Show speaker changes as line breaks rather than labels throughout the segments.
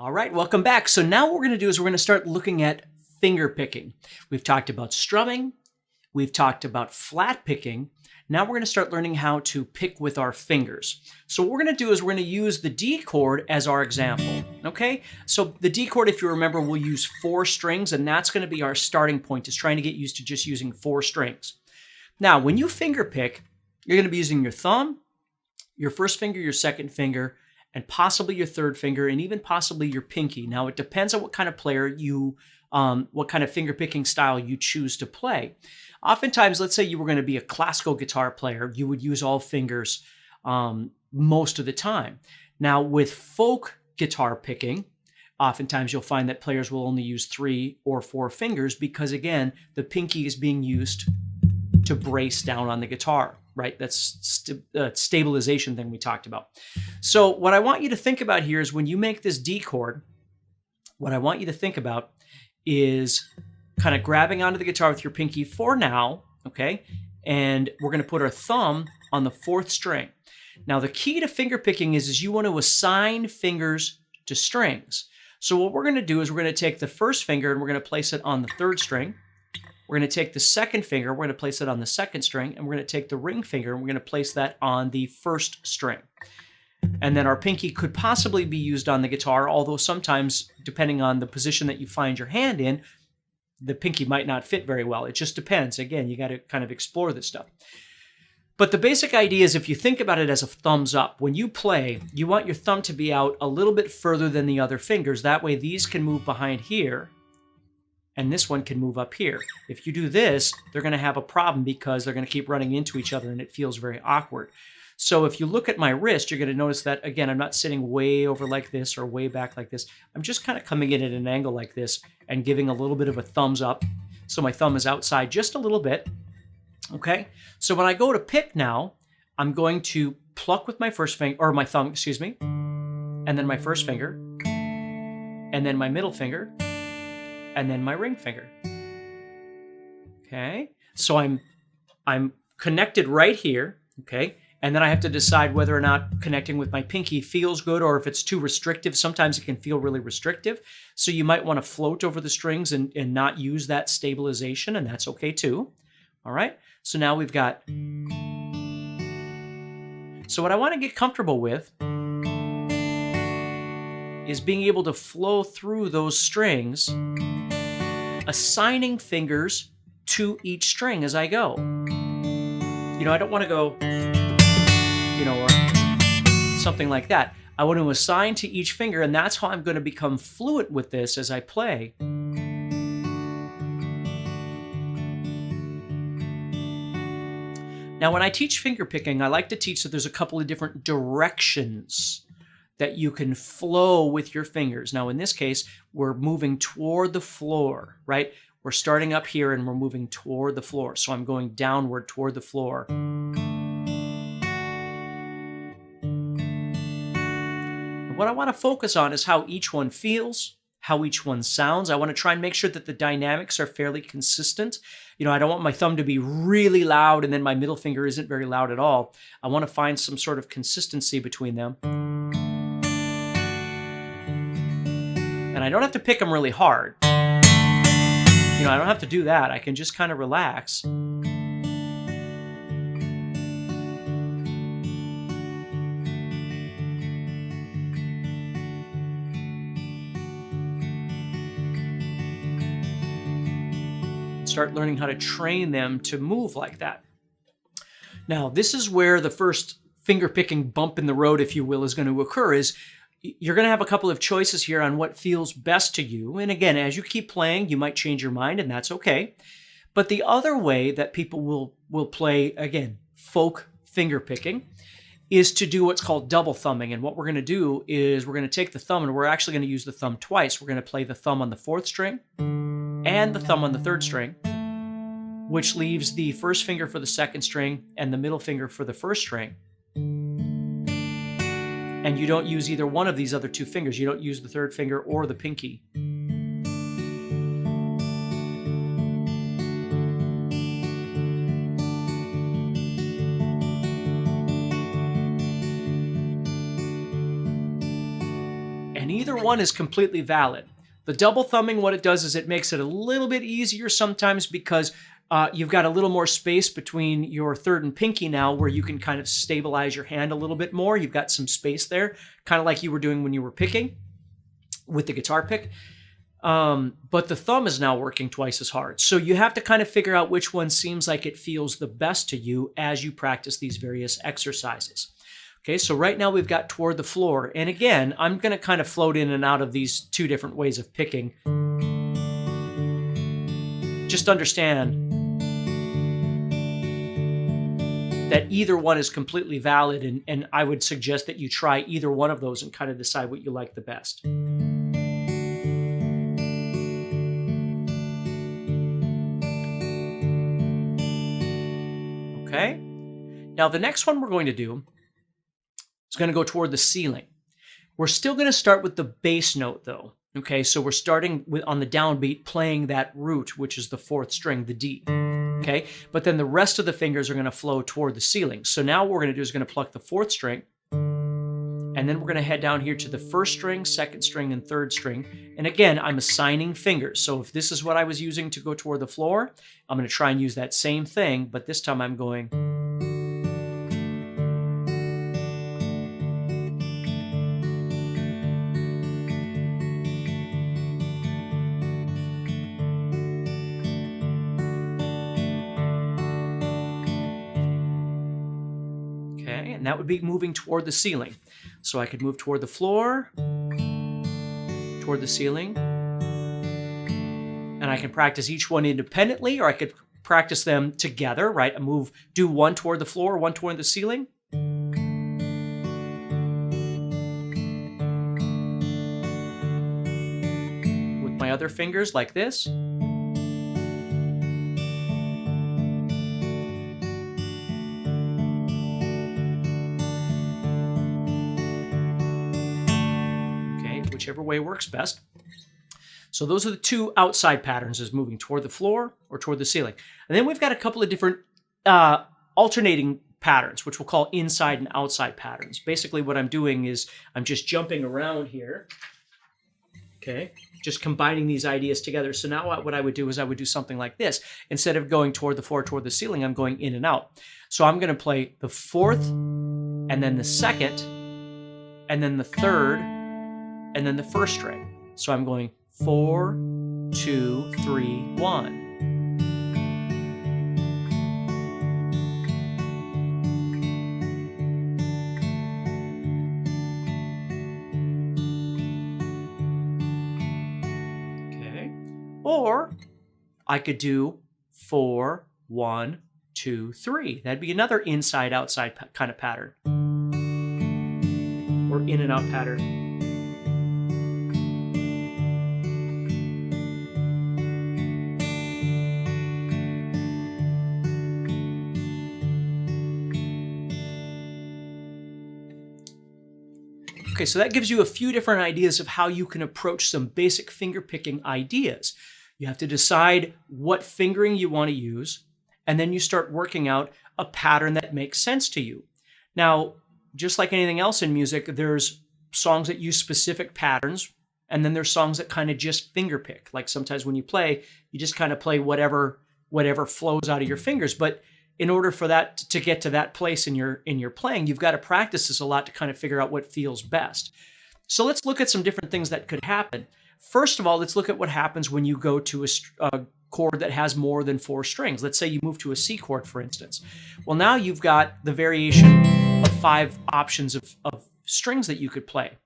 All right, welcome back. So now what we're going to do is we're going to start looking at finger picking. We've talked about strumming. We've talked about flat picking. Now we're going to start learning how to pick with our fingers. So what we're going to do is we're going to use the D chord as our example, okay? So the D chord, if you remember, we'll use 4 strings, and that's going to be our starting point, is trying to get used to just using 4 strings. Now, when you finger pick, you're going to be using your thumb, your first finger, your second finger, and possibly your third finger, and even possibly your pinky. Now, it depends on what kind of player you, what kind of finger picking style you choose to play. Oftentimes, let's say you were going to be a classical guitar player, you would use all fingers most of the time. Now, with folk guitar picking, oftentimes you'll find that players will only use 3 or 4 fingers because, again, the pinky is being used to brace down on the guitar, right? That's stabilization thing we talked about. So what I want you to think about here is when you make this D chord, what I want you to think about is kind of grabbing onto the guitar with your pinky for now, okay? And we're going to put our thumb on the 4th string. Now, the key to finger picking is you want to assign fingers to strings. So what we're going to do is we're going to take the first finger and we're going to place it on the 3rd string. We're going to take the second finger, we're going to place it on the 2nd string, and we're going to take the ring finger and we're going to place that on the 1st string. And then our pinky could possibly be used on the guitar, although sometimes, depending on the position that you find your hand in, the pinky might not fit very well. It just depends. Again, you got to kind of explore this stuff. But the basic idea is if you think about it as a thumbs up, when you play, you want your thumb to be out a little bit further than the other fingers. That way these can move behind here, and this one can move up here. If you do this, they're going to have a problem because they're going to keep running into each other and it feels very awkward. So if you look at my wrist, you're going to notice that, again, I'm not sitting way over like this or way back like this. I'm just kind of coming in at an angle like this and giving a little bit of a thumbs up. So my thumb is outside just a little bit. Okay? So when I go to pick now, I'm going to pluck with my first finger, or my thumb, excuse me, and then my first finger, and then my middle finger, and then my ring finger. Okay? So I'm connected right here, okay? And then I have to decide whether or not connecting with my pinky feels good or if it's too restrictive. Sometimes it can feel really restrictive. So you might want to float over the strings and not use that stabilization, and that's okay too. All right? So now we've got... So what I want to get comfortable with is being able to flow through those strings, assigning fingers to each string as I go. You know, I don't want to go, you know, or something like that. I want to assign to each finger, and that's how I'm going to become fluent with this as I play. Now, when I teach finger picking, I like to teach that there's a couple of different directions that you can flow with your fingers. Now, in this case, we're moving toward the floor, right? We're starting up here and we're moving toward the floor. So I'm going downward toward the floor. What I want to focus on is how each one feels, how each one sounds. I want to try and make sure that the dynamics are fairly consistent. You know, I don't want my thumb to be really loud and then my middle finger isn't very loud at all. I want to find some sort of consistency between them. And I don't have to pick them really hard. You know, I don't have to do that. I can just kind of relax. Start learning how to train them to move like that. Now, this is where the first finger picking bump in the road, if you will, is going to occur. Is you're going to have a couple of choices here on what feels best to you. And again, as you keep playing, you might change your mind, and that's okay. But the other way that people will play, again, folk finger picking, is to do what's called double thumbing. And what we're going to do is we're going to take the thumb, and we're actually going to use the thumb twice. We're going to play the thumb on the 4th string and the thumb on the 3rd string, which leaves the first finger for the 2nd string and the middle finger for the 1st string. And you don't use either one of these other 2 fingers. You don't use the 3rd finger or the pinky. one is completely valid. The double thumbing, what it does is it makes it a little bit easier sometimes because you've got a little more space between your third and pinky now where you can kind of stabilize your hand a little bit more. You've got some space there, kind of like you were doing when you were picking with the guitar pick. But the thumb is now working twice as hard. So you have to kind of figure out which one seems like it feels the best to you as you practice these various exercises. Okay, so right now we've got toward the floor. And again, I'm going to kind of float in and out of these two different ways of picking. Just understand that either one is completely valid, and I would suggest that you try either one of those and kind of decide what you like the best. Okay, now the next one we're going to do is going to go toward the ceiling. We're still going to start with the bass note though. Okay, so we're starting with on the downbeat playing that root, which is the fourth string, the D. Okay, but then the rest of the fingers are going to flow toward the ceiling. So now what we're going to do is going to pluck the fourth string, and then we're going to head down here to the first string, second string, and third string. And again, I'm assigning fingers. So if this is what I was using to go toward the floor, I'm going to try and use that same thing, but this time I'm going. And that would be moving toward the ceiling. So I could move toward the floor, toward the ceiling, and I can practice each one independently, or I could practice them together, right? Do one toward the floor, one toward the ceiling. With my other fingers like this. Whichever way works best. So those are the two outside patterns, is moving toward the floor or toward the ceiling. And then we've got a couple of different alternating patterns, which we'll call inside and outside patterns. Basically what I'm doing is I'm just jumping around here. Okay, just combining these ideas together. So now what I would do is I would do something like this. Instead of going toward the floor, toward the ceiling, I'm going in and out. So I'm going to play the fourth, and then the second, and then the third, and then the first string. So I'm going 4, 2, 3, 1. Okay. Or I could do 4, 1, 2, 3. That'd be another inside-outside kind of pattern. Or in and out pattern. Okay, so that gives you a few different ideas of how you can approach some basic finger picking ideas. You have to decide what fingering you want to use, and then you start working out a pattern that makes sense to you. Now, just like anything else in music, there's songs that use specific patterns, and then there's songs that kind of just finger pick. Like sometimes when you play, you just kind of play whatever flows out of your fingers. But in order for that to get to that place in your playing, you've got to practice this a lot to kind of figure out what feels best. So let's look at some different things that could happen. First of all, let's look at what happens when you go to a chord that has more than 4 strings. Let's say you move to a C chord, for instance. Well, now you've got the variation of 5 options of strings that you could play.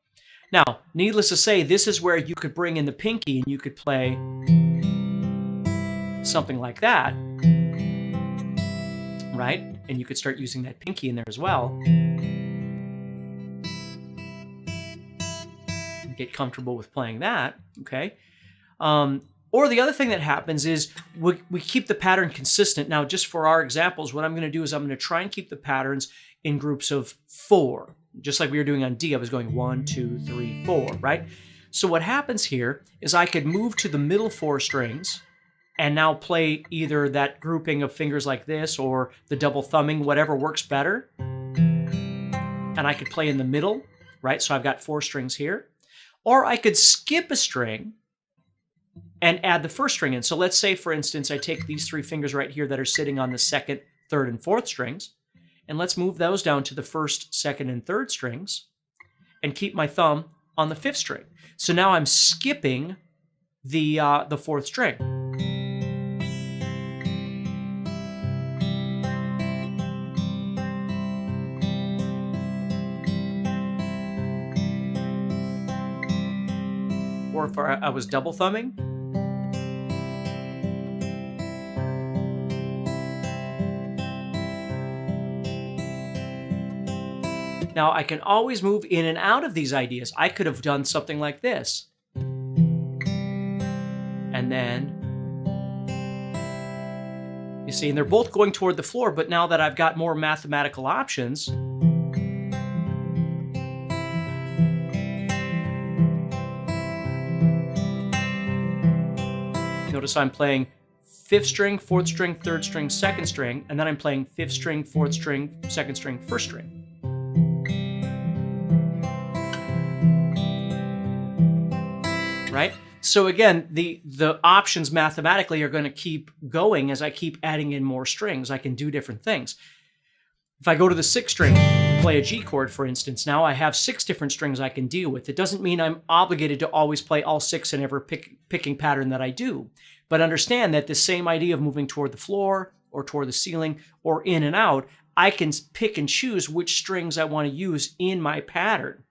Now, needless to say, this is where you could bring in the pinky and you could play something like that. Right? And you could start using that pinky in there as well. Get comfortable with playing that, okay? Or the other thing that happens is we keep the pattern consistent. Now, just for our examples, what I'm going to do is I'm going to try and keep the patterns in groups of 4. Just like we were doing on D, I was going 1, 2, 3, 4, right? So what happens here is I could move to the middle 4 strings and now play either that grouping of fingers like this or the double thumbing, whatever works better. And I could play in the middle, right? So I've got 4 strings here. Or I could skip a string and add the first string in. So let's say, for instance, I take these 3 fingers right here that are sitting on the 2nd, 3rd, and 4th strings, and let's move those down to the 1st, 2nd, and 3rd strings, and keep my thumb on the 5th string. So now I'm skipping the 4th string. Or if I was double thumbing, now I can always move in and out of these ideas. I could have done something like this. And then, you see, and they're both going toward the floor, but now that I've got more mathematical options, notice I'm playing 5th string, 4th string, 3rd string, 2nd string, and then I'm playing 5th string, 4th string, 2nd string, 1st string. Right? So again, the options mathematically are going to keep going as I keep adding in more strings. I can do different things. If I go to the 6th string and play a G chord, for instance, now I have 6 different strings I can deal with. It doesn't mean I'm obligated to always play all 6 in every picking pattern that I do. But understand that the same idea of moving toward the floor or toward the ceiling or in and out, I can pick and choose which strings I want to use in my pattern.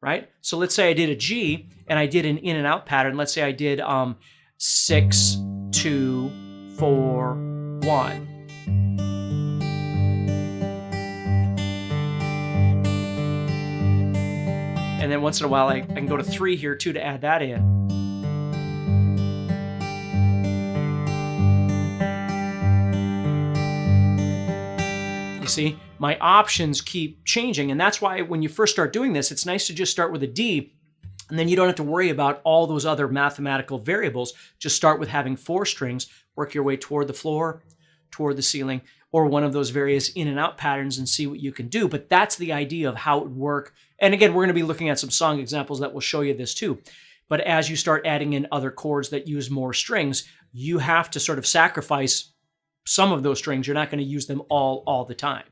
Right? So let's say I did a G and I did an in and out pattern. Let's say I did 6, 2, 4, 1. And then once in a while I can go to 3 here too to add that in. You see, my options keep changing, and that's why when you first start doing this, it's nice to just start with a D, and then you don't have to worry about all those other mathematical variables. Just start with having 4 strings, work your way toward the floor, toward the ceiling, or one of those various in and out patterns and see what you can do. But that's the idea of how it would work. And again, we're going to be looking at some song examples that will show you this too. But as you start adding in other chords that use more strings, you have to sort of sacrifice some of those strings. You're not going to use them all the time.